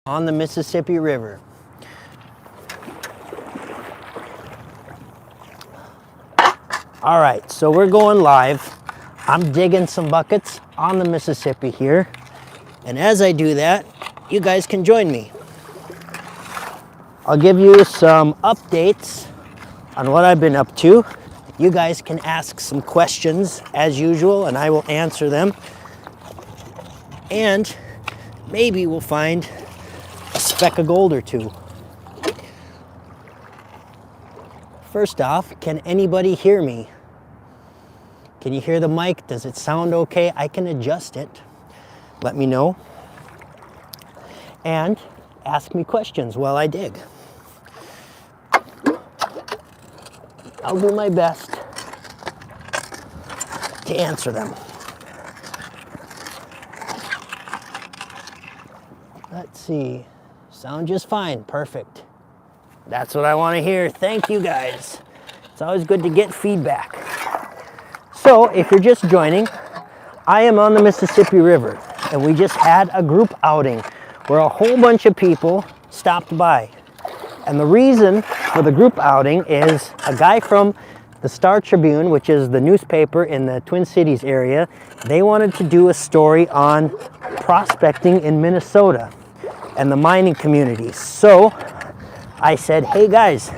on the Mississippi River. All right, so we're going live. I'm digging some buckets on the Mississippi here. And as I do that, you guys can join me. I'll give you some updates on what I've been up to. You guys can ask some questions as usual, and I will answer them. And maybe we'll find a speck of gold or two. First off, can anybody hear me? Can you hear the mic? Does it sound okay? I can adjust it. Let me know. And ask me questions while I dig. I'll do my best to answer them. Let's see. Sound just fine. Perfect. That's what I want to hear. Thank you guys. It's always good to get feedback. So if you're just joining, I am on the Mississippi River, and we just had a group outing where a whole bunch of people stopped by. And the reason for the group outing is a guy from the Star Tribune, which is the newspaper in the Twin Cities area. They wanted to do a story on prospecting in Minnesota and the mining community. So I said, hey guys,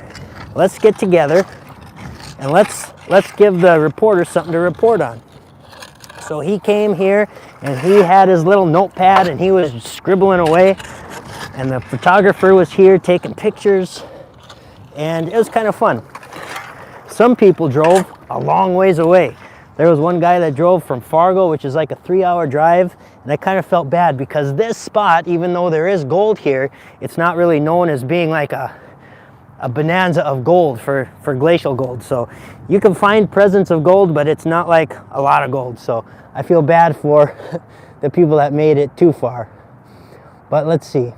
let's get together and let's give the reporter something to report on. So he came here and he had his little notepad and he was scribbling away, and the photographer was here taking pictures, and it was kind of fun. Some people drove a long ways away. There was one guy that drove from Fargo, which is like a 3-hour drive, and I kind of felt bad because this spot, even though there is gold here, it's not really known as being like a bonanza of gold for glacial gold. So you can find presence of gold, but it's not like a lot of gold. So I feel bad for the people that made it too far. But let's see.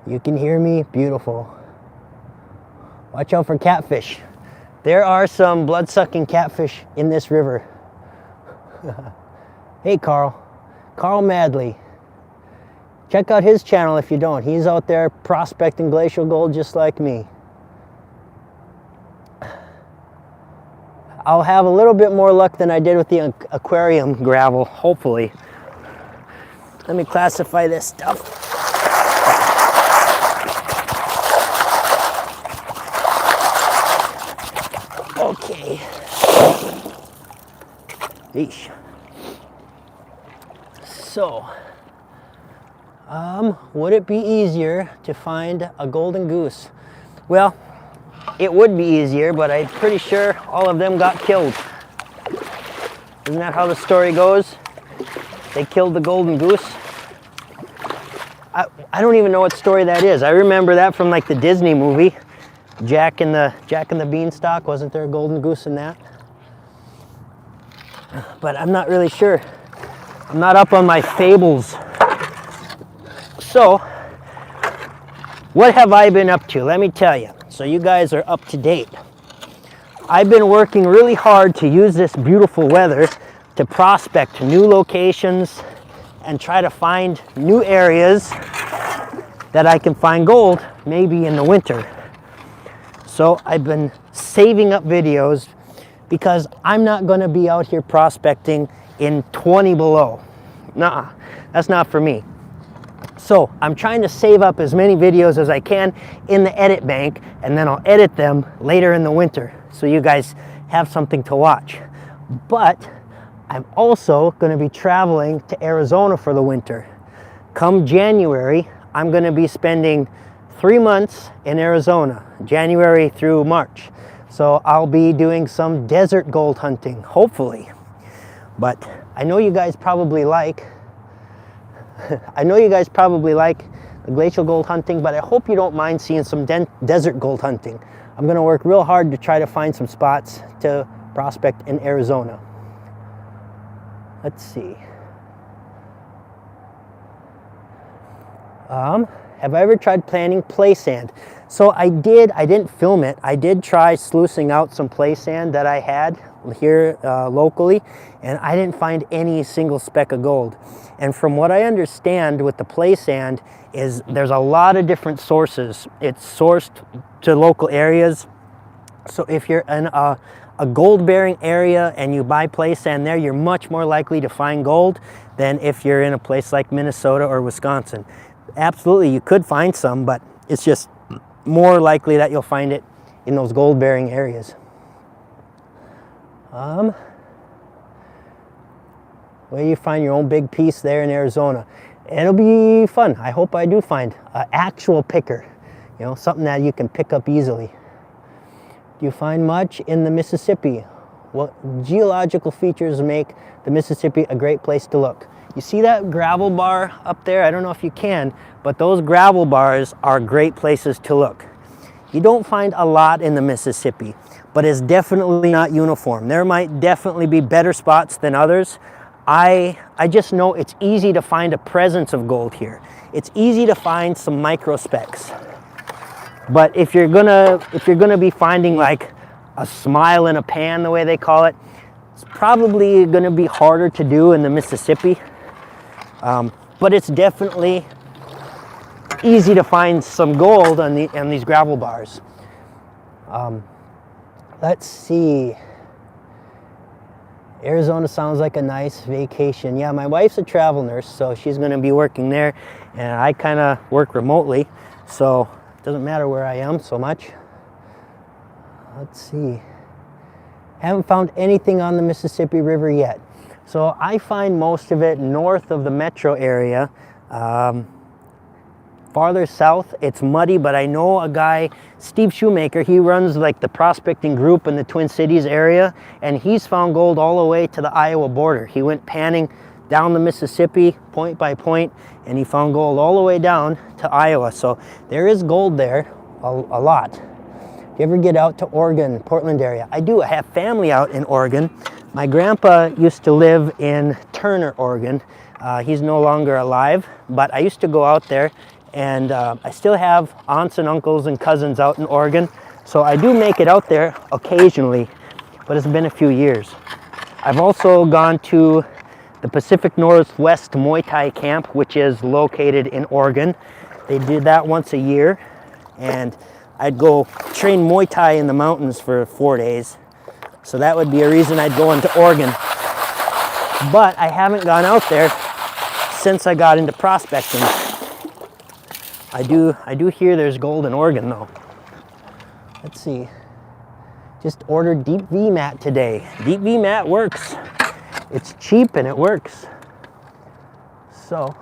You can hear me? Beautiful. Watch out for catfish. There are some blood-sucking catfish in this river. Hey, Carl Madley. Check out his channel if you don't. He's out there prospecting glacial gold just like me. I'll have a little bit more luck than I did with the aquarium gravel, hopefully. Let me classify this stuff. Okay. Yeesh. So, would it be easier to find a golden goose? Well, it would be easier, but I'm pretty sure all of them got killed. Isn't that how the story goes? They killed the golden goose. I don't even know what story that is. I remember that from like the Disney movie, Jack and the Beanstalk. Wasn't there a golden goose in that? But I'm not really sure. I'm not up on my fables. So, what have I been up to? Let me tell you, so you guys are up to date. I've been working really hard to use this beautiful weather to prospect new locations and try to find new areas that I can find gold, maybe in the winter. So I've been saving up videos because I'm not gonna be out here prospecting in 20 below. Nuh-uh, that's not for me. So I'm trying to save up as many videos as I can in the edit bank, and then I'll edit them later in the winter so you guys have something to watch. But I'm also going to be traveling to Arizona for the winter. Come January, I'm going to be spending 3 months in Arizona, January through March. So I'll be doing some desert gold hunting, hopefully. But I know you guys probably like the glacial gold hunting, but I hope you don't mind seeing some desert gold hunting. I'm going to work real hard to try to find some spots to prospect in Arizona. Let's see. Have I ever tried planting play sand? So I didn't film it. I did try sluicing out some play sand that I had here locally, and I didn't find any single speck of gold. And from what I understand with the play sand is there's a lot of different sources. It's sourced to local areas. So if you're in a gold bearing area and you buy play sand there, you're much more likely to find gold than if you're in a place like Minnesota or Wisconsin. Absolutely, you could find some, but it's just more likely that you'll find it in those gold bearing areas. Where you find your own big piece there in Arizona. It'll be fun. I hope I do find an actual picker, you know, something that you can pick up easily. Do you find much in the Mississippi? What geological features make the Mississippi a great place to look? You see that gravel bar up there? I don't know if you can, but those gravel bars are great places to look. You don't find a lot in the Mississippi, but it's definitely not uniform. There might definitely be better spots than others. I just know it's easy to find a presence of gold here. It's easy to find some micro specks. But if you're gonna be finding like a smile in a pan, the way they call it, it's probably gonna be harder to do in the Mississippi. But it's definitely easy to find some gold on these gravel bars. Let's see. Arizona sounds like a nice vacation. Yeah, my wife's a travel nurse, so she's going to be working there, and I kind of work remotely, so it doesn't matter where I am so much. Let's see. Haven't found anything on the Mississippi River yet. So I find most of it north of the metro area. Farther south, it's muddy, but I know a guy, Steve Shoemaker, he runs like the prospecting group in the Twin Cities area, and he's found gold all the way to the Iowa border. He went panning down the Mississippi, point by point, and he found gold all the way down to Iowa. So there is gold there, a lot. Do you ever get out to Oregon, Portland area? I do. I have family out in Oregon. My grandpa used to live in Turner, Oregon. He's no longer alive, but I used to go out there. And I still have aunts and uncles and cousins out in Oregon. So I do make it out there occasionally, but it's been a few years. I've also gone to the Pacific Northwest Muay Thai camp, which is located in Oregon. They did that once a year, and I'd go train Muay Thai in the mountains for 4 days. So that would be a reason I'd go into Oregon. But I haven't gone out there since I got into prospecting. I do hear there's gold in Oregon though. Let's see. Just ordered Deep V mat today. Deep V mat works. It's cheap and it works. So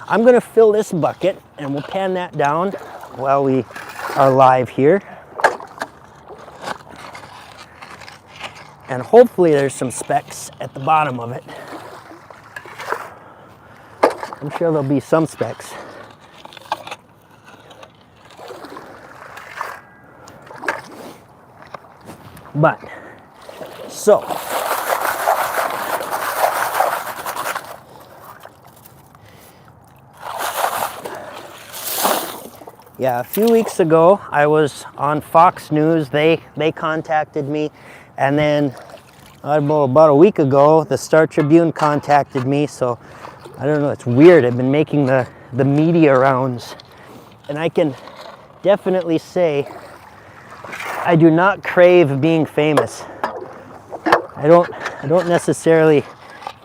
I'm gonna fill this bucket and we'll pan that down while we are live here. And hopefully there's some specks at the bottom of it. I'm sure there'll be some specks. But, so. Yeah, a few weeks ago, I was on Fox News. They contacted me. And then about a week ago, the Star Tribune contacted me. So I don't know, it's weird. I've been making the media rounds, and I can definitely say I do not crave being famous. I don't necessarily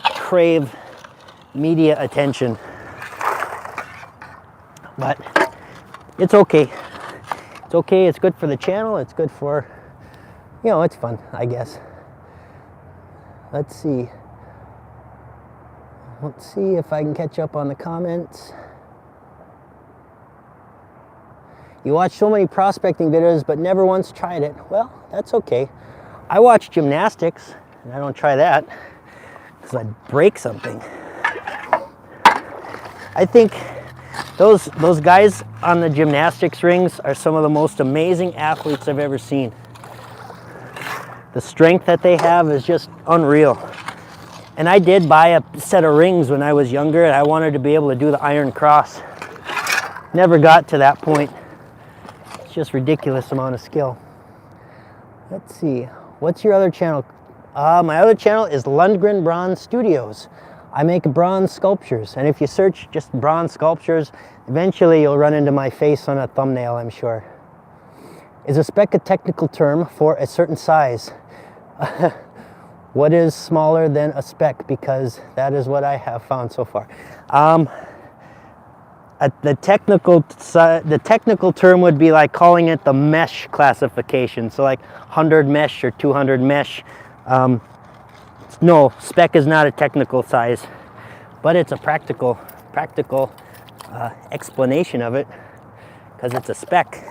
crave media attention, but it's okay. It's okay. It's good for the channel. It's good for, you know, it's fun, I guess. Let's see. Let's see if I can catch up on the comments. You watch so many prospecting videos, but never once tried it. Well, that's okay. I watch gymnastics, and I don't try that because I'd break something. I think those guys on the gymnastics rings are some of the most amazing athletes I've ever seen. The strength that they have is just unreal. And I did buy a set of rings when I was younger, and I wanted to be able to do the iron cross. Never got to that point. It's just ridiculous amount of skill. Let's see, what's your other channel? My other channel is Lundgren Bronze Studios. I make bronze sculptures, and if you search just bronze sculptures, eventually you'll run into my face on a thumbnail, I'm sure. Is a spec a technical term for a certain size? What is smaller than a speck? Because that is what I have found so far. The technical term would be like calling it the mesh classification. So like 100 mesh or 200 mesh. No, speck is not a technical size, but it's a practical explanation of it, because it's a speck.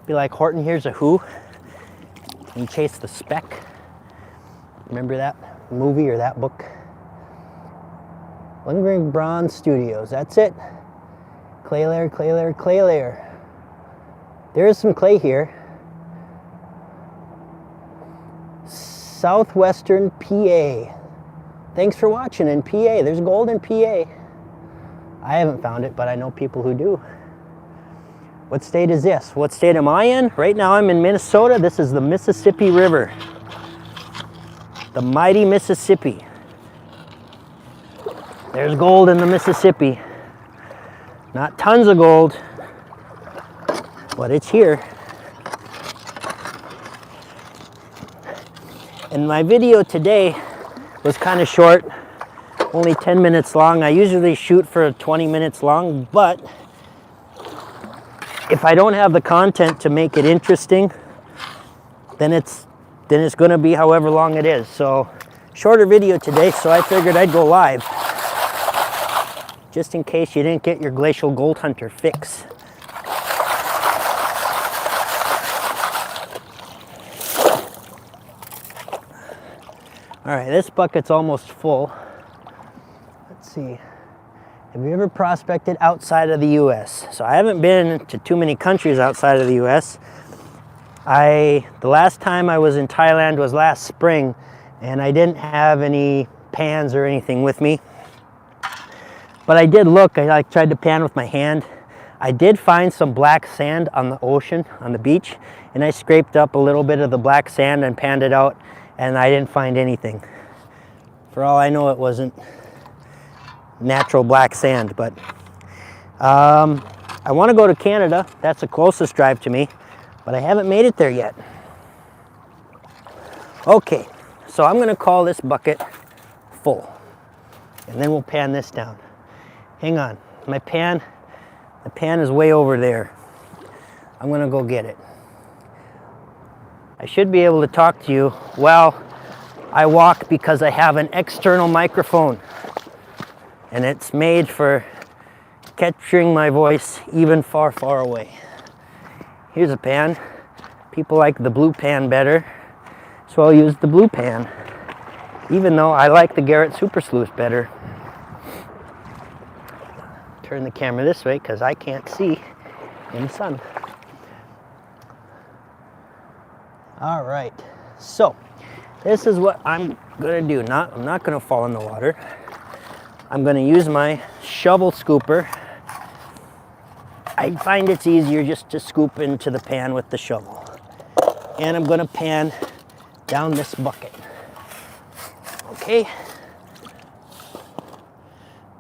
Be like Horton Hears a Who, and you chase the speck. Remember that movie or that book? Lundgren Bronze Studios, that's it. Clay layer, clay layer, clay layer. There is some clay here. Southwestern PA. Thanks for watching in PA. There's gold in PA. I haven't found it, but I know people who do. What state is this? What state am I in? Right now I'm in Minnesota. This is the Mississippi River. The mighty Mississippi. There's gold in the Mississippi. Not tons of gold, but it's here. And my video today was kind of short, only 10 minutes long. I usually shoot for 20 minutes long, but if I don't have the content to make it interesting, then it's going to be however long it is. So shorter video today, so I figured I'd go live, just in case you didn't get your Glacial Gold Hunter fix. All right, this bucket's almost full. Let's see. Have you ever prospected outside of the US? So I haven't been to too many countries outside of the US. The last time I was in Thailand was last spring, and I didn't have any pans or anything with me. But I did look. I tried to pan with my hand. I did find some black sand on the ocean, on the beach, and I scraped up a little bit of the black sand and panned it out, and I didn't find anything. For all I know, it wasn't natural black sand, but I want to go to Canada. That's the closest drive to me, but I haven't made it there yet. Okay, so I'm going to call this bucket full, and then we'll pan this down. Hang on, the pan is way over there. I'm going to go get it. I should be able to talk to you while I walk, because I have an external microphone, and it's made for capturing my voice even far, far away. Here's a pan. People like the blue pan better, so I'll use the blue pan, even though I like the Garrett Super Sleuth better. Turn the camera this way because I can't see in the sun. All right, so this is what I'm gonna do. I'm not gonna fall in the water. I'm gonna use my shovel scooper. I find it's easier just to scoop into the pan with the shovel. And I'm gonna pan down this bucket. Okay,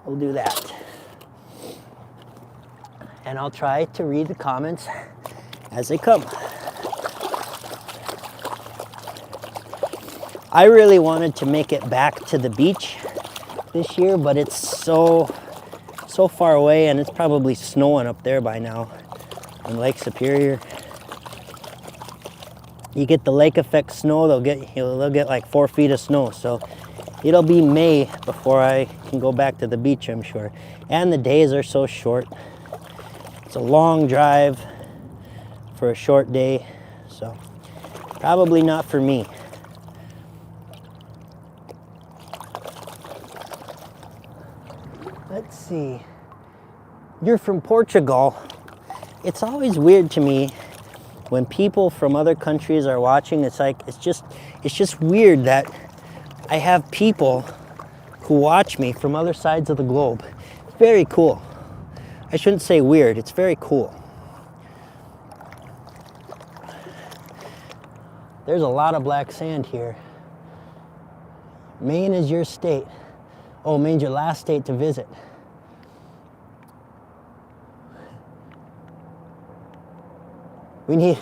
we'll do that. And I'll try to read the comments as they come. I really wanted to make it back to the beach this year, but it's so far away, and it's probably snowing up there by now in Lake Superior. You get the lake effect snow, they'll get like 4 feet of snow, so it'll be May before I can go back to the beach, I'm sure. And the days are so short. It's a long drive for a short day, so probably not for me. Let's see. You're from Portugal. it's always weird to me when people from other countries are watching. It's like, it's just weird that I have people who watch me from other sides of the globe. Very cool. I shouldn't say weird, it's very cool. There's a lot of black sand here. Maine is your state. Oh, Maine's your last state to visit. You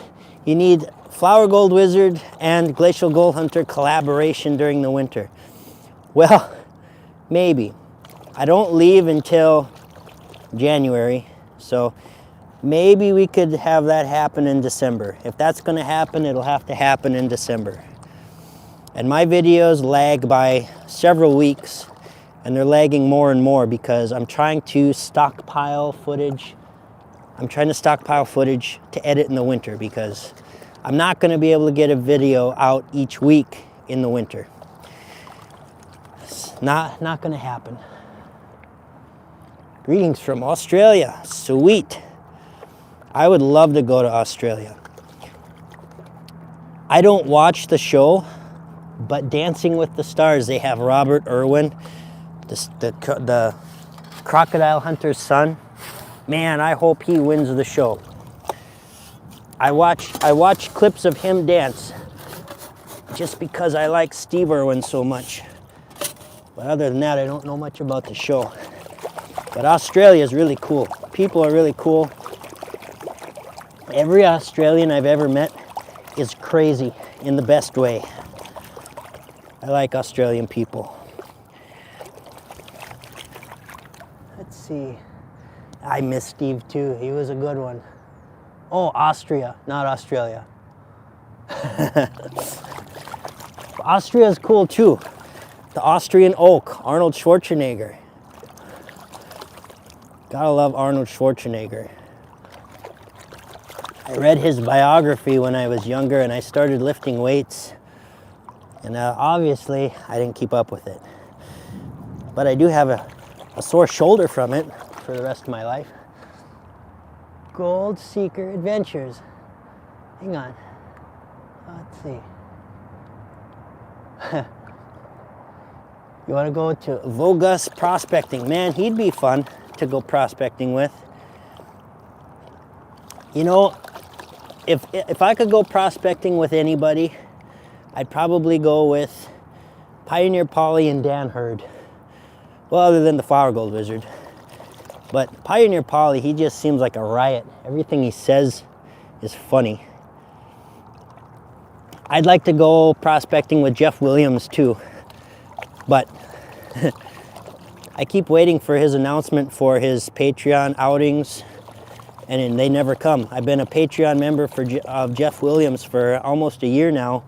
need Flower Gold Wizard and Glacial Gold Hunter collaboration during the winter. Well, maybe. I don't leave until January, so maybe we could have that happen in December. If that's going to happen, it'll have to happen in December. And my videos lag by several weeks, and they're lagging more and more because I'm trying to stockpile footage. I'm trying to stockpile footage to edit in the winter because I'm not going to be able to get a video out each week in the winter. It's not going to happen. Greetings from Australia. Sweet. I would love to go to Australia. I don't watch the show, but Dancing with the Stars, they have Robert Irwin, the crocodile hunter's son. Man, I hope he wins the show. I watch clips of him dance just because I like Steve Irwin so much. But other than that, I don't know much about the show. But Australia is really cool. People are really cool. Every Australian I've ever met is crazy in the best way. I like Australian people. Let's see. I miss Steve too. He was a good one. Oh, Austria, not Australia. Austria is cool too. The Austrian oak, Arnold Schwarzenegger. Gotta love Arnold Schwarzenegger. I read his biography when I was younger and I started lifting weights. And obviously, I didn't keep up with it. But I do have a sore shoulder from it for the rest of my life. Gold Seeker Adventures. Hang on. Let's see. You want to go to Vogus Prospecting. Man, he'd be fun to go prospecting with. You know, if I could go prospecting with anybody, I'd probably go with Pioneer Polly and Dan Hurd. Well, other than the Flower Gold Wizard. But Pioneer Polly, he just seems like a riot. Everything he says is funny. I'd like to go prospecting with Jeff Williams too. But I keep waiting for his announcement for his Patreon outings, and they never come. I've been a Patreon member of Jeff Williams for almost a year now,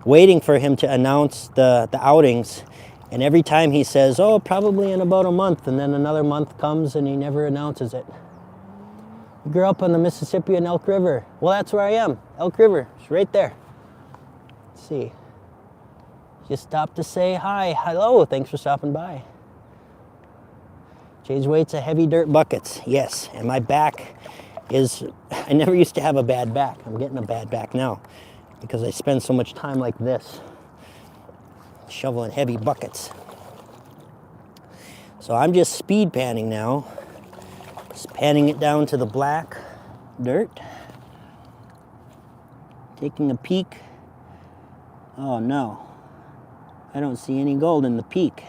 waiting for him to announce the outings. And every time he says, oh, probably in about a month, and then another month comes and he never announces it. You grew up on the Mississippi and Elk River. Well, that's where I am. Elk River, it's right there. Let's see. Just stopped to say hi. Hello, thanks for stopping by. Change weights of heavy dirt buckets. Yes, and my back is, I never used to have a bad back. I'm getting a bad back now because I spend so much time like this, shoveling heavy buckets. So I'm just speed panning now. Just panning it down to the black dirt. Taking a peek. Oh no, I don't see any gold in the peak.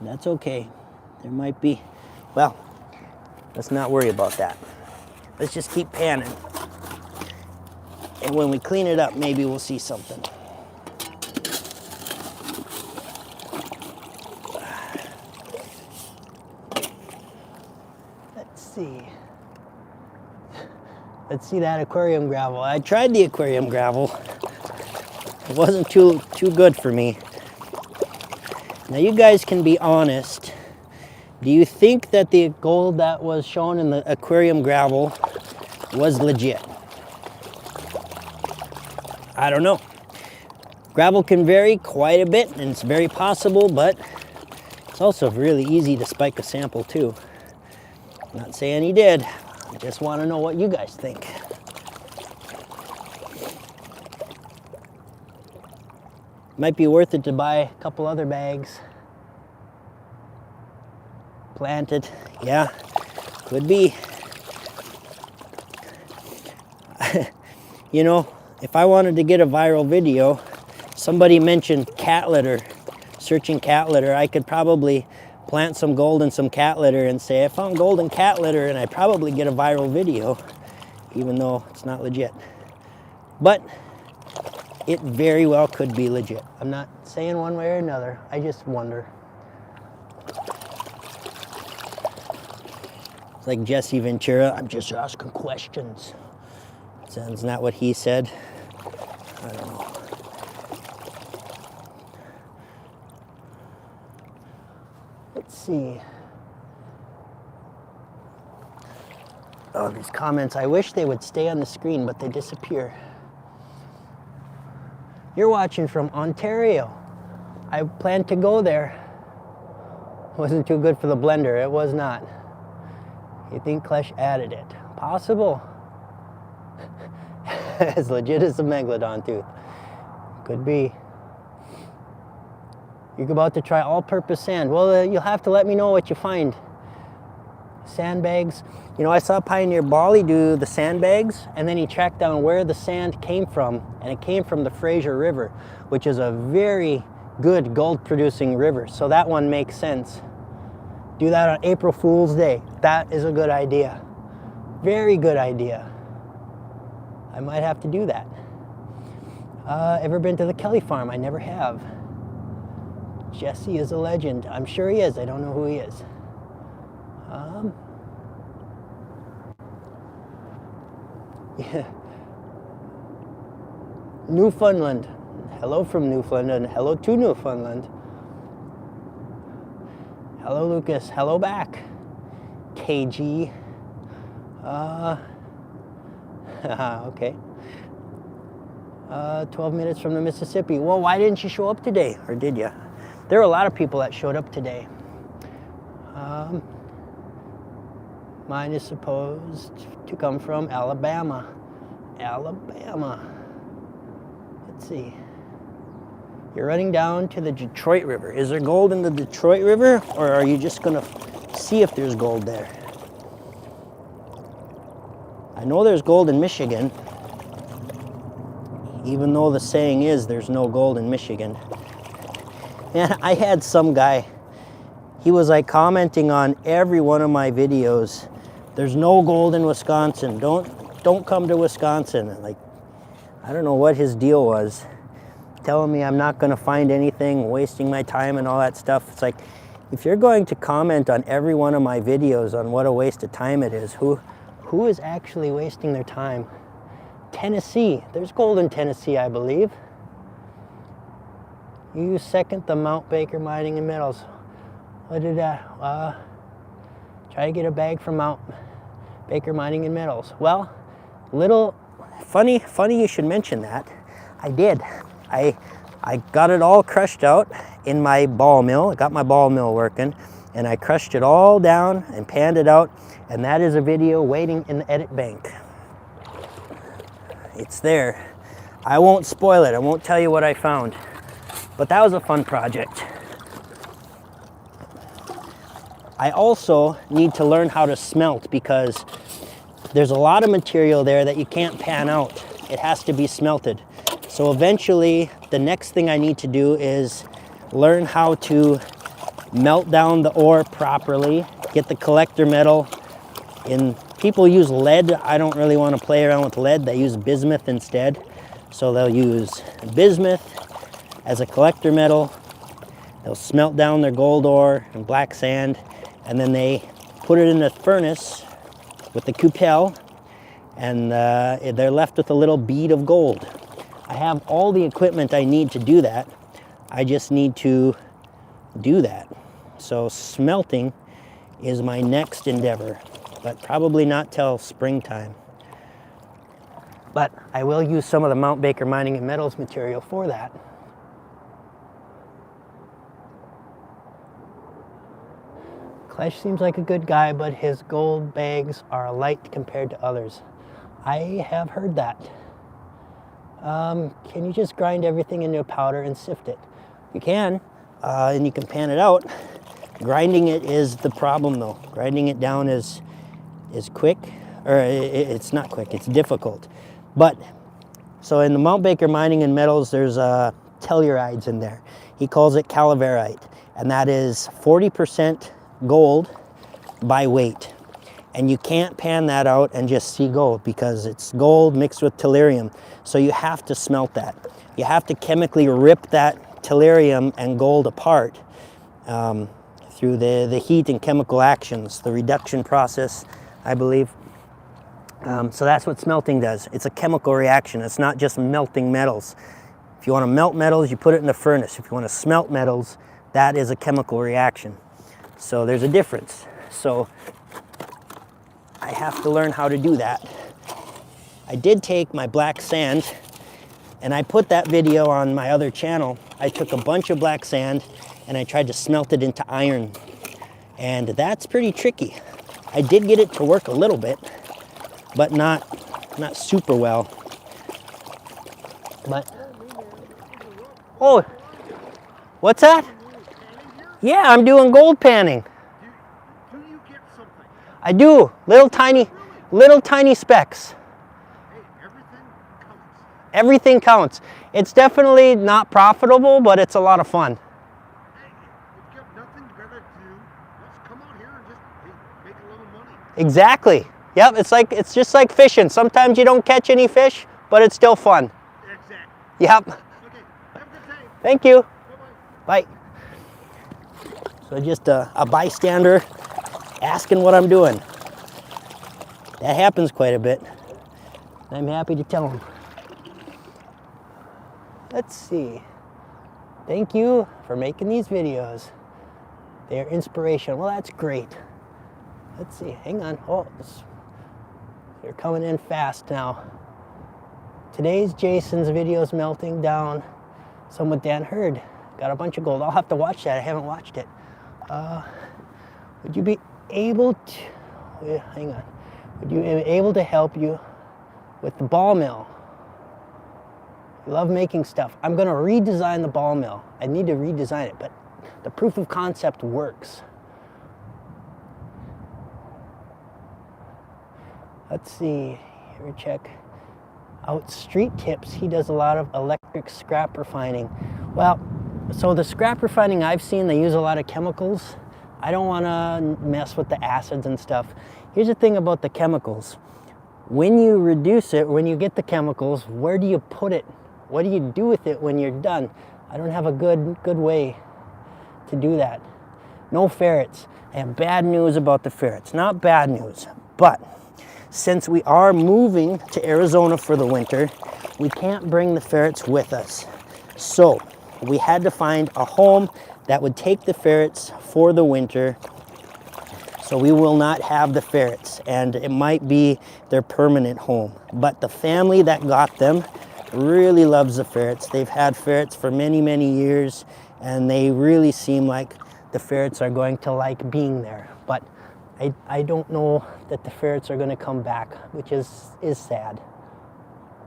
That's okay. There might be, well, let's not worry about that. Let's just keep panning. And when we clean it up, maybe we'll see something. Let's see. Let's see that aquarium gravel. I tried the aquarium gravel. It wasn't too good for me. Now you guys can be honest. Do you think that the gold that was shown in the aquarium gravel was legit? I don't know. Gravel can vary quite a bit, and it's very possible, but it's also really easy to spike a sample too. I'm not saying he did. I just want to know what you guys think. Might be worth it to buy a couple other bags. Plant it. Yeah, could be. You know, if I wanted to get a viral video, somebody mentioned cat litter, searching cat litter, I could probably plant some gold in some cat litter and say, I found gold in cat litter, and I'd probably get a viral video, even though it's not legit. But it very well could be legit. I'm not saying one way or another, I just wonder. It's like Jesse Ventura, I'm just asking questions. Isn't that what he said? I don't know. Let's see. Oh, these comments, I wish they would stay on the screen, but they disappear. You're watching from Ontario. I planned to go there. Wasn't too good for the blender, it was not. You think Klesh added it? Possible. As legit as a megalodon tooth. Could be. You're about to try all-purpose sand. Well, you'll have to let me know what you find. Sandbags. You know, I saw Pioneer Bali do the sandbags, and then he tracked down where the sand came from, and it came from the Fraser River, which is a very good gold-producing river. So that one makes sense. Do that on April Fool's Day. That is a good idea. Very good idea. I might have to do that. Ever been to the Kelly farm? I never have. Jesse is a legend. I'm sure he is. I don't know who he is. Yeah. Newfoundland. Hello from Newfoundland. Hello to Newfoundland. Hello, Lucas. Hello back. KG. Okay. 12 minutes from the Mississippi. Well, why didn't you show up today? Or did you? There were a lot of people that showed up today. Mine is supposed to come from Alabama. Alabama. Let's see. You're running down to the Detroit River. Is there gold in the Detroit River, or are you just gonna see if there's gold there? I know there's gold in Michigan, even though the saying is there's no gold in Michigan. And I had some guy, he was like commenting on every one of my videos, there's no gold in Wisconsin, don't come to Wisconsin. And like, I don't know what his deal was, telling me I'm not gonna find anything, wasting my time and all that stuff. It's like, if you're going to comment on every one of my videos on what a waste of time it is, who is actually wasting their time? Tennessee, there's gold in Tennessee, I believe. You second the Mount Baker Mining and Metals. What did that? Try to get a bag from Mount Baker Mining and Metals. Well, little funny you should mention that. I did. I got it all crushed out in my ball mill. I got my ball mill working, and I crushed it all down and panned it out, and that is a video waiting in the edit bank. It's there. I won't spoil it. I won't tell you what I found. But that was a fun project. I also need to learn how to smelt, because there's a lot of material there that you can't pan out. It has to be smelted. So eventually, the next thing I need to do is learn how to melt down the ore properly, get the collector metal in. People use lead. I don't really want to play around with lead. They use bismuth instead. So they'll use bismuth as a collector metal. They'll smelt down their gold ore and black sand, and then they put it in a furnace with the cupel, and they're left with a little bead of gold. I have all the equipment I need to do that. I just need to do that. So smelting is my next endeavor, but probably not till springtime. But I will use some of the Mount Baker Mining and Metals material for that. Klesh seems like a good guy, but his gold bags are light compared to others. I have heard that. Can you just grind everything into a powder and sift it? You can, and you can pan it out. Grinding it is the problem though. Grinding it down is quick, or it's not quick, it's difficult. But, so in the Mount Baker Mining and Metals, there's tellurides in there. He calls it calaverite, and that is 40% gold by weight. And you can't pan that out and just see gold because it's gold mixed with tellurium. So you have to smelt that. You have to chemically rip that tellurium and gold apart through the heat and chemical actions, the reduction process, I believe. So that's what smelting does. It's a chemical reaction. It's not just melting metals. If you want to melt metals, you put it in the furnace. If you want to smelt metals, that is a chemical reaction. So there's a difference. So I have to learn how to do that. I did take my black sand, and I put that video on my other channel. I took a bunch of black sand and I tried to smelt it into iron. And that's pretty tricky. I did get it to work a little bit, but not super well. But, oh, what's that? Yeah, I'm doing gold panning. Do you get something? I do, little tiny specks. Hey, everything counts. Everything counts. It's definitely not profitable, but it's a lot of fun. Hey, if you have nothing better to do, let's come out here and just make a little money. Exactly. Yep, it's just like fishing. Sometimes you don't catch any fish, but it's still fun. Exactly. Yep. Okay, have a good day. Thank you. Bye-bye. Bye. So just a bystander asking what I'm doing. That happens quite a bit. I'm happy to tell him. Let's see. Thank you for making these videos. They're inspirational. Well, that's great. Let's see. Hang on. Oh, they're coming in fast now. Today's Jason's videos melting down. Some with Dan Hurd. Got a bunch of gold. I'll have to watch that. I haven't watched it. Would you be able to, hang on. Would you be able to help you with the ball mill? You love making stuff. I'm gonna redesign the ball mill. I need to redesign it, but the proof of concept works. Let's see, here check out Street Tips. He does a lot of electric scrap refining. Well, so the scrap refining I've seen, they use a lot of chemicals. I don't wanna mess with the acids and stuff. Here's the thing about the chemicals. When you reduce it, when you get the chemicals, where do you put it? What do you do with it when you're done? I don't have a good way to do that. No ferrets. I have bad news about the ferrets. Not bad news, but since we are moving to Arizona for the winter, we can't bring the ferrets with us. So we had to find a home that would take the ferrets for the winter. So we will not have the ferrets, and it might be their permanent home. But the family that got them really loves the ferrets. They've had ferrets for many, many years, and they really seem like the ferrets are going to like being there. But I don't know that the ferrets are going to come back, which is sad.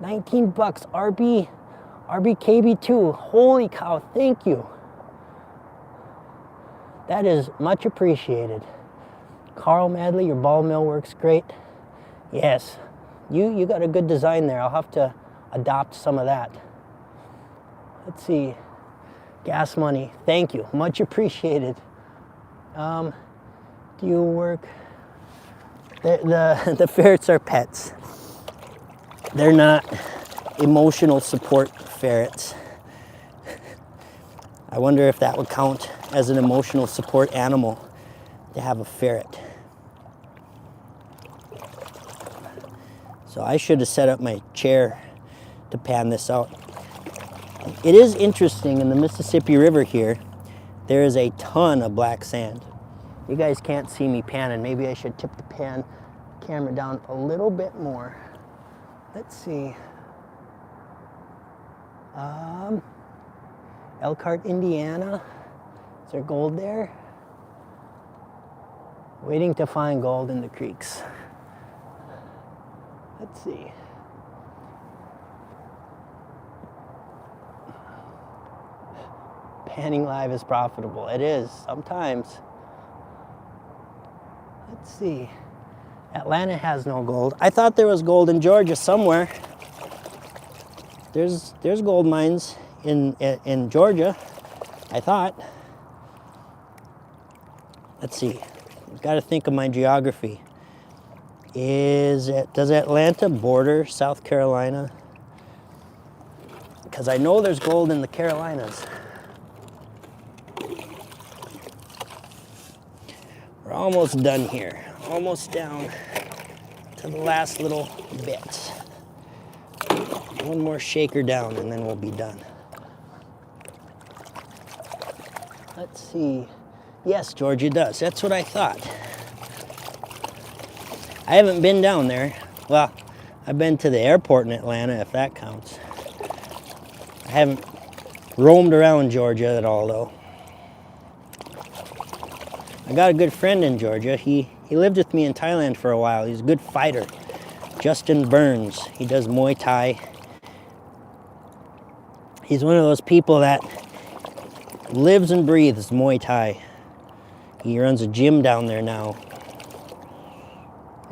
19 bucks, RBKB2. Holy cow, thank you. That is much appreciated. Carl Madley, your ball mill works great. Yes, you got a good design there. I'll have to adopt some of that. Let's see. Gas money, thank you, much appreciated. Do you work? The ferrets are pets. They're not emotional support ferrets. I wonder if that would count as an emotional support animal to have a ferret. So I should have set up my chair to pan this out. It is interesting, in the Mississippi River here, there is a ton of black sand. You guys can't see me panning. Maybe I should tip the camera down a little bit more. Let's see. Elkhart, Indiana. Is there gold there? Waiting to find gold in the creeks. Let's see. Panning live is profitable. It is, sometimes. Let's see. Atlanta has no gold. I thought there was gold in Georgia somewhere. There's gold mines in Georgia, I thought. Let's see. I've got to think of my geography. Does Atlanta border South Carolina? Because I know there's gold in the Carolinas. We're almost done here. Almost down to the last little bits. One more shaker down and then we'll be done. Let's see. Yes, Georgia does. That's what I thought. I haven't been down there. Well, I've been to the airport in Atlanta, if that counts. I haven't roamed around Georgia at all, though. I got a good friend in Georgia. He lived with me in Thailand for a while. He's a good fighter. Justin Burns. He does Muay Thai. He's one of those people that lives and breathes Muay Thai. He runs a gym down there now.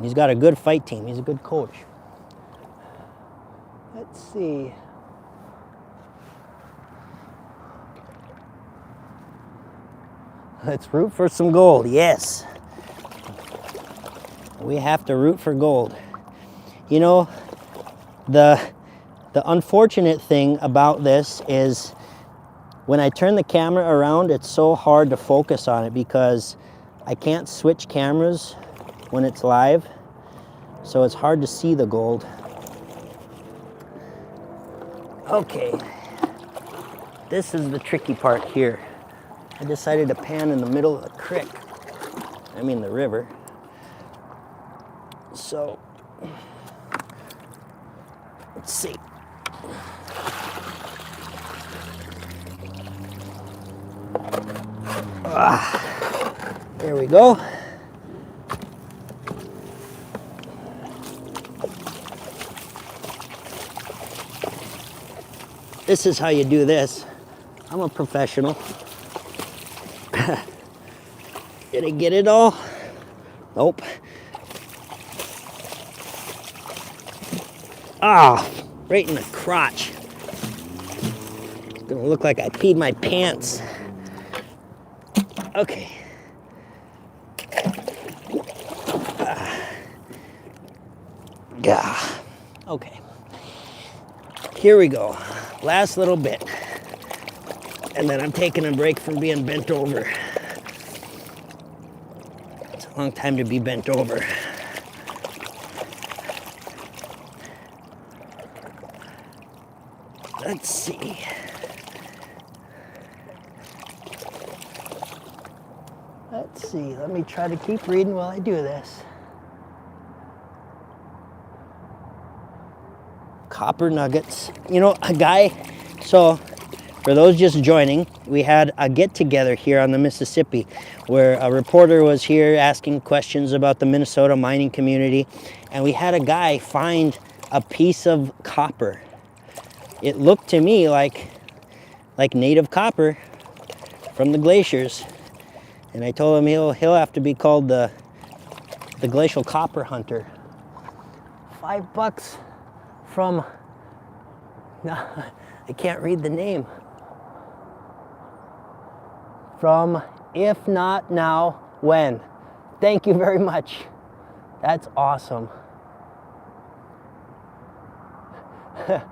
He's got a good fight team. He's a good coach. Let's see. Let's root for some gold. Yes. We have to root for gold. You know, the unfortunate thing about this is when I turn the camera around, it's so hard to focus on it because I can't switch cameras when it's live. So it's hard to see the gold. Okay. This is the tricky part here. I decided to pan in the middle of the creek. I mean the river. So, let's see. There we go. This is how you do this. I'm a professional. Did I get it all? Nope. Right in the crotch. It's gonna look like I peed my pants. Okay. Okay. Here we go. Last little bit. And then I'm taking a break from being bent over. It's a long time to be bent over. Let's see. Let's see. Let me try to keep reading while I do this. Copper nuggets. You know, a guy, so for those just joining, we had a get-together here on the Mississippi where a reporter was here asking questions about the Minnesota mining community, and we had a guy find a piece of copper. It looked to me like native copper from the glaciers, and I told him he'll have to be called the glacial copper hunter. $5 from, I can't read the name. From If Not Now, When. Thank you very much. That's awesome. I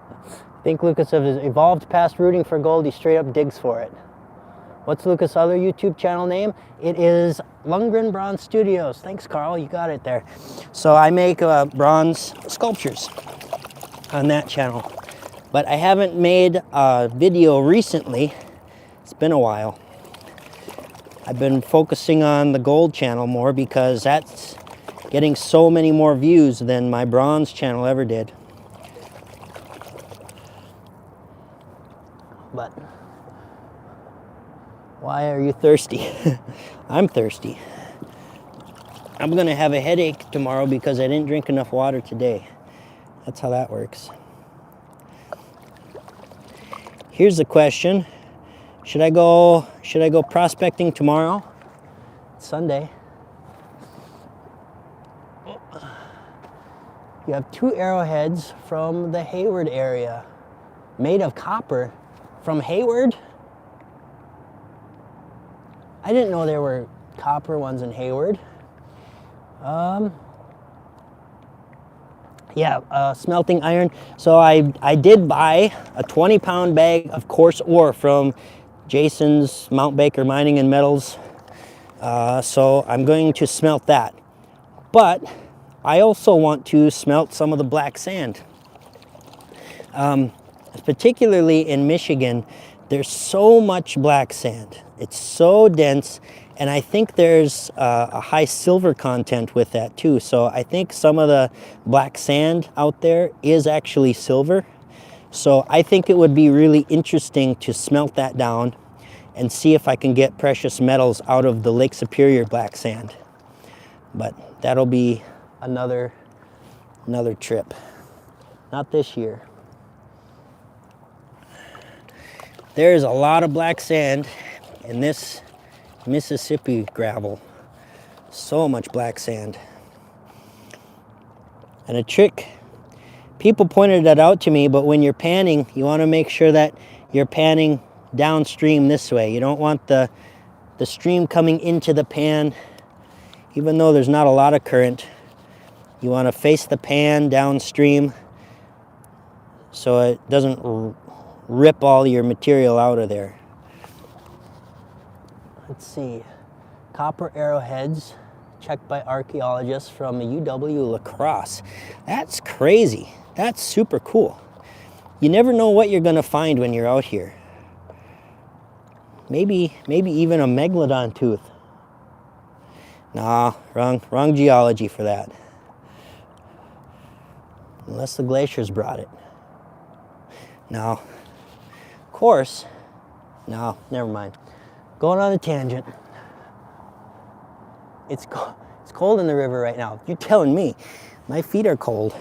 think Lucas has evolved past rooting for gold. He straight up digs for it. What's Lucas' other YouTube channel name? It is Lundgren Bronze Studios. Thanks, Carl. You got it there. So I make bronze sculptures on that channel. But I haven't made a video recently. It's been a while. I've been focusing on the gold channel more because that's getting so many more views than my bronze channel ever did. But why are you thirsty? I'm thirsty. I'm gonna have a headache tomorrow because I didn't drink enough water today. That's how that works. Here's the question. Should I go prospecting tomorrow? It's Sunday. You have 2 arrowheads from the Hayward area, made of copper. From Hayward? I didn't know there were copper ones in Hayward. Yeah, smelting iron. So I did buy a 20-pound bag of coarse ore from Jason's Mount Baker Mining and Metals. So I'm going to smelt that. But I also want to smelt some of the black sand. Particularly in Michigan, there's so much black sand. It's so dense, and I think there's a high silver content with that too. So I think some of the black sand out there is actually silver. So I think it would be really interesting to smelt that down and see if I can get precious metals out of the Lake Superior black sand. But that'll be another trip. Not this year. There's a lot of black sand in this Mississippi gravel. So much black sand. And a trick, people pointed that out to me, but when you're panning, you want to make sure that you're panning downstream this way. You don't want the stream coming into the pan, even though there's not a lot of current. You want to face the pan downstream so it doesn't rip all your material out of there. Let's see. Copper arrowheads checked by archaeologists from UW La Crosse. That's crazy. That's super cool. You never know what you're going to find when you're out here. Maybe even a megalodon tooth. Nah, wrong geology for that. Unless the glaciers brought it. No. Of course. No, never mind. Going on a tangent. It's cold in the river right now. You're telling me. My feet are cold.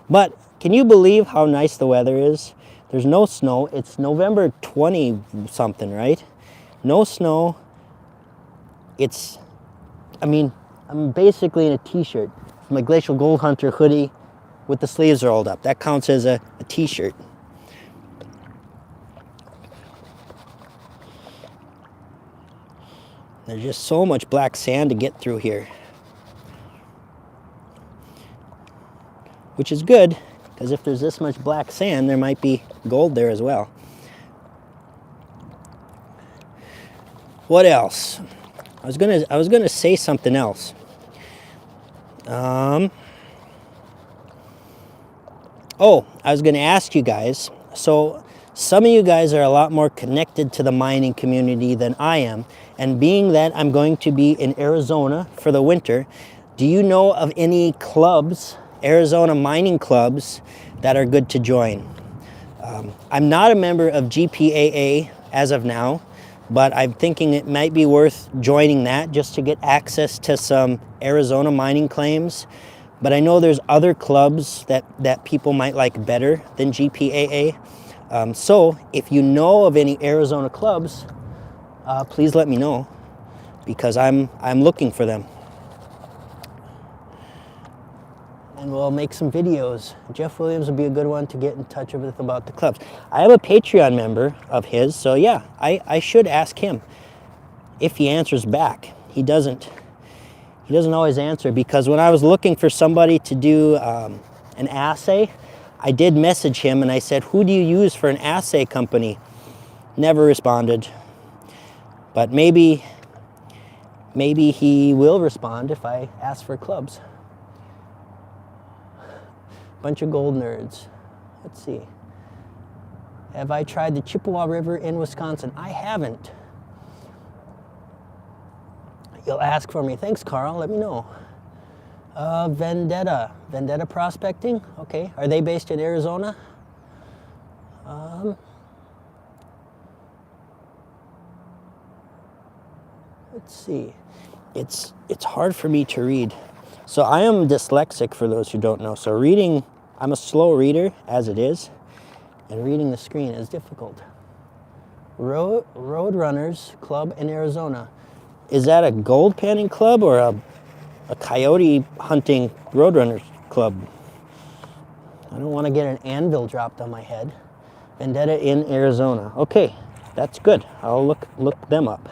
But can you believe how nice the weather is? There's no snow. It's November 20 something, right? No snow. I'm basically in a t-shirt. My Glacial Gold Hunter hoodie with the sleeves rolled up. That counts as a t-shirt. There's just so much black sand to get through here. Which is good, because if there's this much black sand, there might be gold there as well. What else? I was gonna say something else. I was gonna ask you guys. So some of you guys are a lot more connected to the mining community than I am. And being that I'm going to be in Arizona for the winter, do you know of any clubs, Arizona mining clubs, that are good to join? I'm not a member of GPAA as of now, but I'm thinking it might be worth joining that just to get access to some Arizona mining claims. But I know there's other clubs that people might like better than GPAA. So if you know of any Arizona clubs, please let me know, because I'm looking for them. And we'll make some videos. Jeff Williams would be a good one to get in touch with about the clubs. I am a Patreon member of his, so yeah, I should ask him if he answers back. He doesn't always answer, because when I was looking for somebody to do an assay, I did message him and I said, who do you use for an assay company? Never responded. But maybe he will respond if I ask for clubs. Bunch of gold nerds. Let's see. Have I tried the Chippewa River in Wisconsin? I haven't. You'll ask for me. Thanks, Carl. Let me know. Vendetta Prospecting. Okay. Are they based in Arizona? Let's see. it's hard for me to read. So I am dyslexic, for those who don't know. So reading, I'm a slow reader as it is, and reading the screen is difficult. Road Runners Club in Arizona. Is that a gold panning club or a coyote hunting roadrunners club? I don't want to get an anvil dropped on my head. Vendetta in Arizona. Okay, that's good. I'll look them up.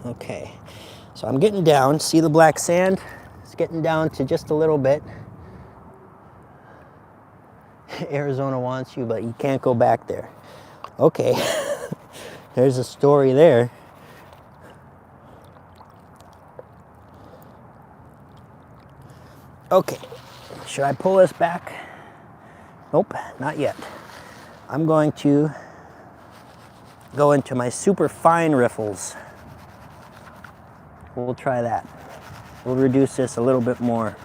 Okay, so I'm getting down. See the black sand? It's getting down to just a little bit. Arizona wants you, but you can't go back there. Okay, there's a story there. Okay, should I pull this back? Nope, not yet. I'm going to go into my super fine riffles. We'll try that. We'll reduce this a little bit more.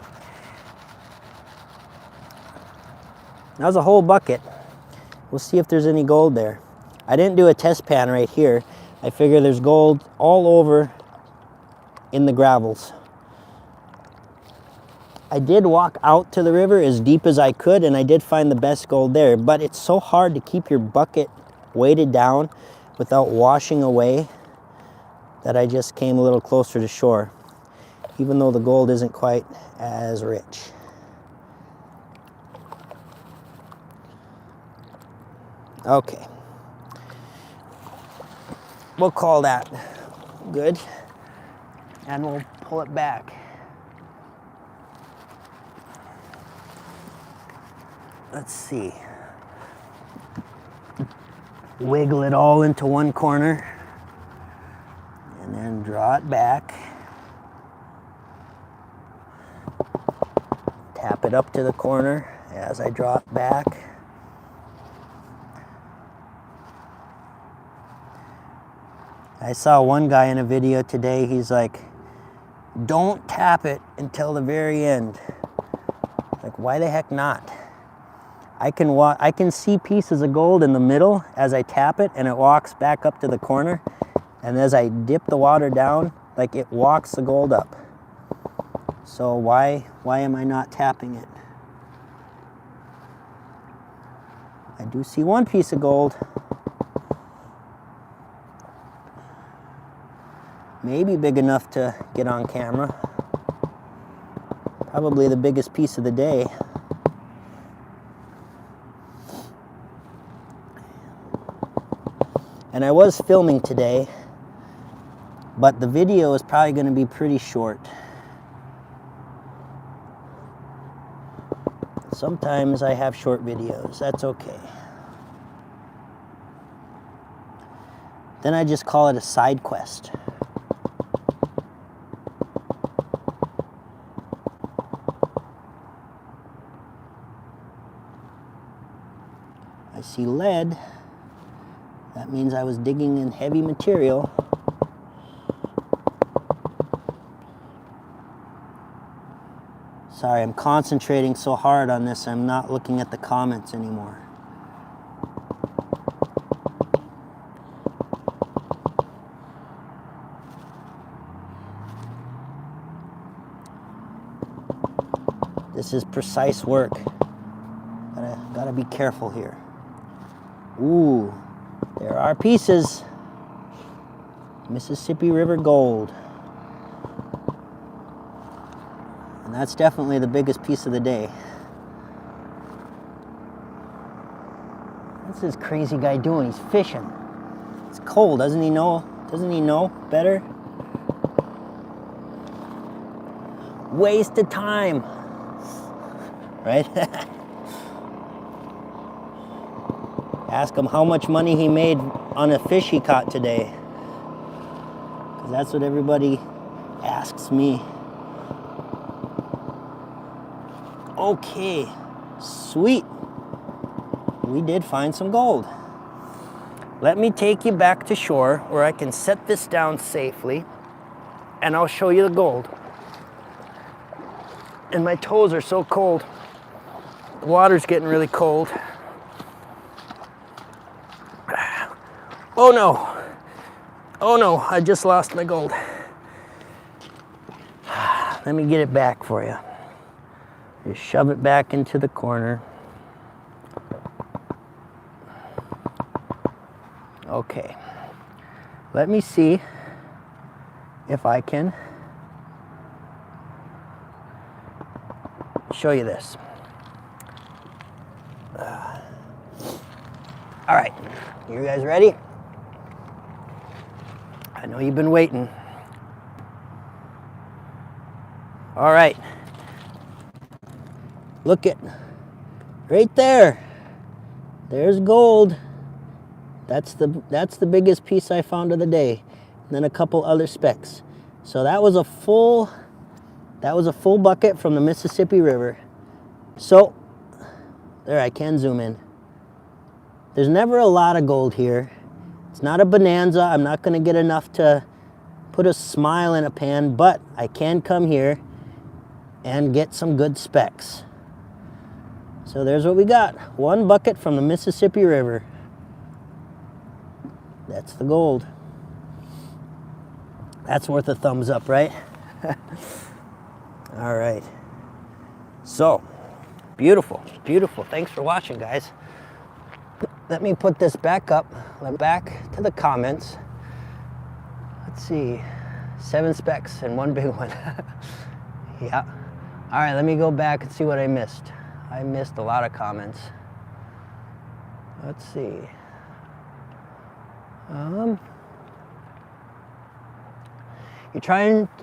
That was a whole bucket. We'll see if there's any gold there. I didn't do a test pan right here. I figure there's gold all over in the gravels. I did walk out to the river as deep as I could, and I did find the best gold there, but it's so hard to keep your bucket weighted down without washing away that I just came a little closer to shore, even though the gold isn't quite as rich. Okay. We'll call that good, and we'll pull it back. Let's see. Wiggle it all into one corner and then draw it back. Tap it up to the corner as I draw it back. I saw one guy in a video today, he's like, don't tap it until the very end. Like, why the heck not? I can see pieces of gold in the middle as I tap it, and it walks back up to the corner. And as I dip the water down, like, it walks the gold up. So why am I not tapping it? I do see one piece of gold. Maybe big enough to get on camera. Probably the biggest piece of the day. And I was filming today, but the video is probably going to be pretty short. Sometimes I have short videos, that's okay. Then I just call it a side quest. I see lead. That means I was digging in heavy material. Sorry, I'm concentrating so hard on this, I'm not looking at the comments anymore. This is precise work. Gotta be careful here. Ooh. There are pieces. Mississippi River gold. And that's definitely the biggest piece of the day. What's this crazy guy doing? He's fishing. It's cold, doesn't he know? Doesn't he know better? Waste of time. Right? Ask him how much money he made on a fish he caught today. Because that's what everybody asks me. Okay, sweet. We did find some gold. Let me take you back to shore where I can set this down safely, and I'll show you the gold. And my toes are so cold. The water's getting really cold. Oh no, Oh no, I just lost my gold. Let me get it back for you. Just shove it back into the corner. Okay. Let me see if I can show you this. All right, you guys ready? I know you've been waiting. All right. Look at right there. There's gold. That's the biggest piece I found of the day. And then a couple other specks. So that was a full bucket from the Mississippi River. So there, I can zoom in. There's never a lot of gold here. It's not a bonanza. I'm not going to get enough to put a smile in a pan, but I can come here and get some good specks. So there's what we got. One bucket from the Mississippi River. That's the gold. That's worth a thumbs up, right? All right. So, beautiful, beautiful. Thanks for watching, guys. Let me put this back up, back to the comments. Let's see, 7 specks and 1 big one. Yeah. All right, let me go back and see what I missed. I missed a lot of comments. Let's see.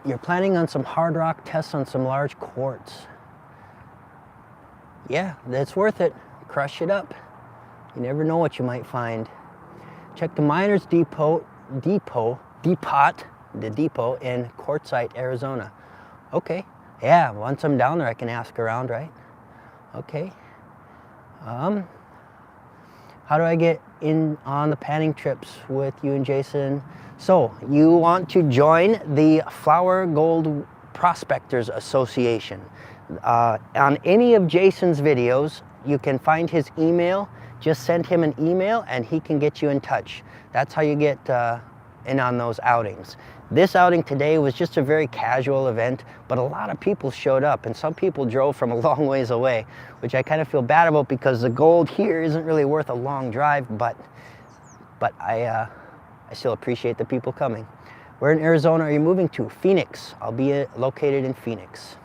You're planning on some hard rock tests on some large quartz. Yeah, that's worth it. Crush it up. You never know what you might find. Check the Miners Depot in Quartzsite, Arizona. Okay. Yeah, once I'm down there, I can ask around, right? Okay. How do I get in on the panning trips with you and Jason? So you want to join the Flower Gold Prospectors Association. On any of Jason's videos, you can find his email. Just send him an email and he can get you in touch. That's how you get in on those outings. This outing today was just a very casual event, but a lot of people showed up and some people drove from a long ways away, which I kind of feel bad about because the gold here isn't really worth a long drive, but I still appreciate the people coming. Where in Arizona are you moving to? Phoenix. I'll be located in Phoenix.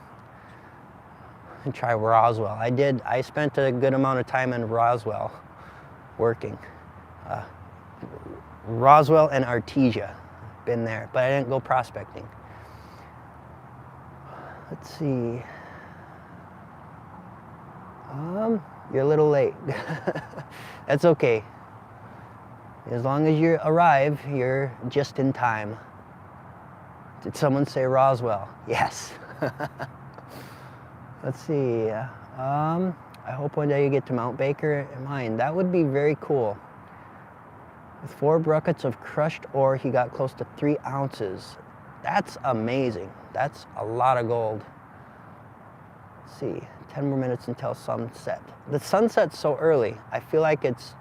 And try Roswell. I spent a good amount of time in Roswell working. Roswell and Artesia. Been there, but I didn't go prospecting. Let's see. You're a little late. That's okay. As long as you arrive, you're just in time. Did someone say Roswell? Yes. Let's see. I hope one day you get to Mount Baker and mine. That would be very cool. With 4 buckets of crushed ore, he got close to 3 ounces. That's amazing. That's a lot of gold. Let's see, 10 more minutes until sunset. The sunset's so early. I feel like it's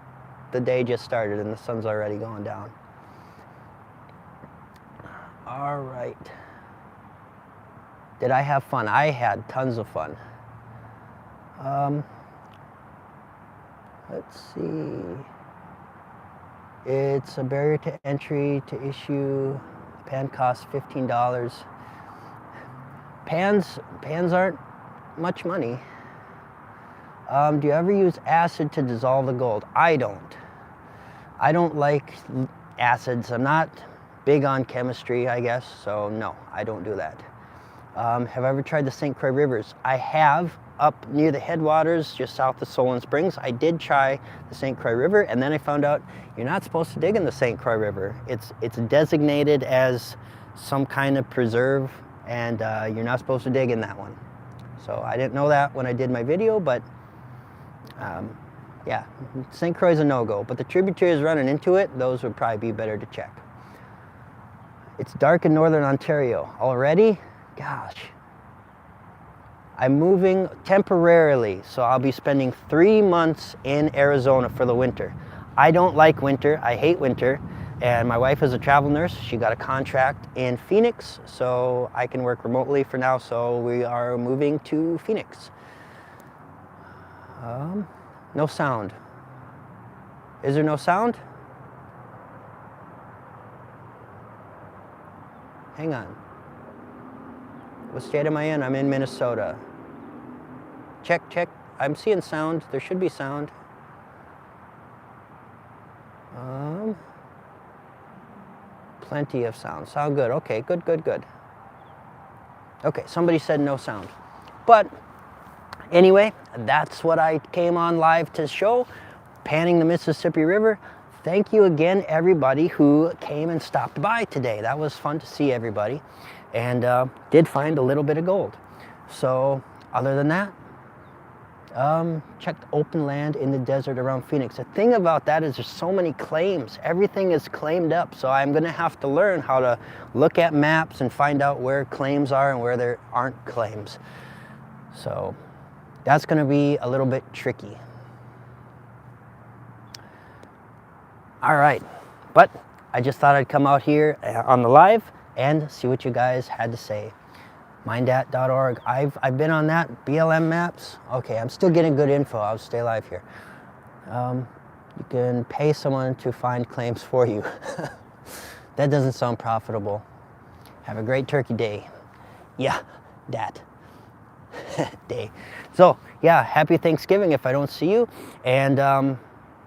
the day just started and the sun's already going down. All right. Did I have fun? I had tons of fun. Let's see. It's a barrier to entry to issue. A pan costs $15. Pans aren't much money. Do you ever use acid to dissolve the gold? I don't. I don't like acids. I'm not big on chemistry, I guess, so no, I don't do that. Have I ever tried the St. Croix rivers? I have, up near the headwaters, just south of Solon Springs. I did try the St. Croix River, and then I found out you're not supposed to dig in the St. Croix River. It's designated as some kind of preserve, and you're not supposed to dig in that one. So I didn't know that when I did my video, but yeah, St. Croix is a no-go. But the tributaries running into it, those would probably be better to check. It's dark in northern Ontario already. Gosh. I'm moving temporarily, so I'll be spending 3 months in Arizona for the winter. I don't like winter. I hate winter. And my wife is a travel nurse. She got a contract in Phoenix, so I can work remotely for now. So we are moving to Phoenix. No sound. Is there no sound? Hang on. What state am I in? I'm in Minnesota. Check, check. I'm seeing sound. There should be sound. Plenty of sound. Sound good. Okay, good, good, good. Okay, somebody said no sound. But anyway, that's what I came on live to show, panning the Mississippi River. Thank you again, everybody who came and stopped by today. That was fun to see everybody, and did find a little bit of gold. So other than that, checked open land in the desert around Phoenix. The thing about that is there's so many claims. Everything is claimed up, so I'm gonna have to learn how to look at maps and find out where claims are and where there aren't claims. So that's gonna be a little bit tricky. All right, but I just thought I'd come out here on the live and see what you guys had to say. Mindat.org. I've been on that. BLM maps. Okay, I'm still getting good info. I'll stay live here. You can pay someone to find claims for you. That doesn't sound profitable. Have a great turkey day. Yeah, that day. So yeah, happy Thanksgiving if I don't see you. And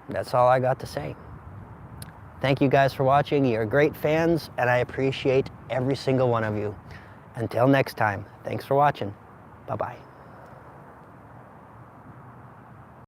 that's all I got to say. Thank you guys for watching. You're great fans, and I appreciate every single one of you. Until next time, thanks for watching. Bye-bye.